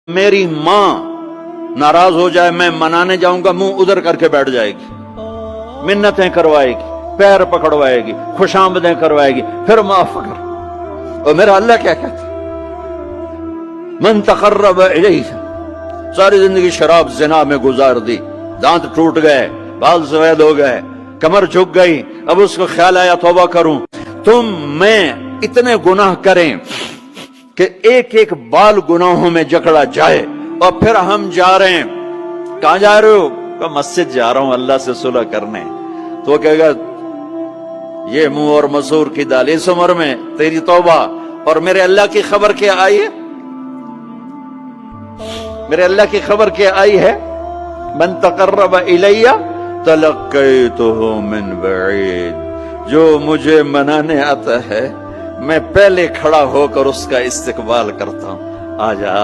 मेरी मां नाराज हो जाए, मैं मनाने जाऊंगा, मुंह उधर करके बैठ जाएगी, मिन्नतें करवाएगी, पैर पकड़वाएगी, खुशामदें करवाएगी, फिर माफ कर। और मेरा अल्लाह क्या कहता, मन तकर्रब इलैहि, सारी जिंदगी शराब जिना में गुजार दी, दांत टूट गए, बाल सफेद हो गए, कमर झुक गई, अब उसको ख्याल आया तौबा करूं। तुम मैं इतने गुनाह करें कि एक एक बाल गुनाहों में जकड़ा जाए, और फिर हम जा रहे हैं, कहां जा रहे हो? तो मस्जिद जा रहा हूं अल्लाह से सुलह करने। तो कहेगा ये मुंह और मसूर की दाल, इस उम्र में तेरी तौबा, और मेरे अल्लाह की खबर क्या आई है? मेरे अल्लाह की खबर क्या आई है? मन तकर्रब इलैया तलक्कैतुहु मिन बईद, जो मुझे मनाने आता है मैं पहले खड़ा होकर उसका इस्तकबाल करता हूं। आजा।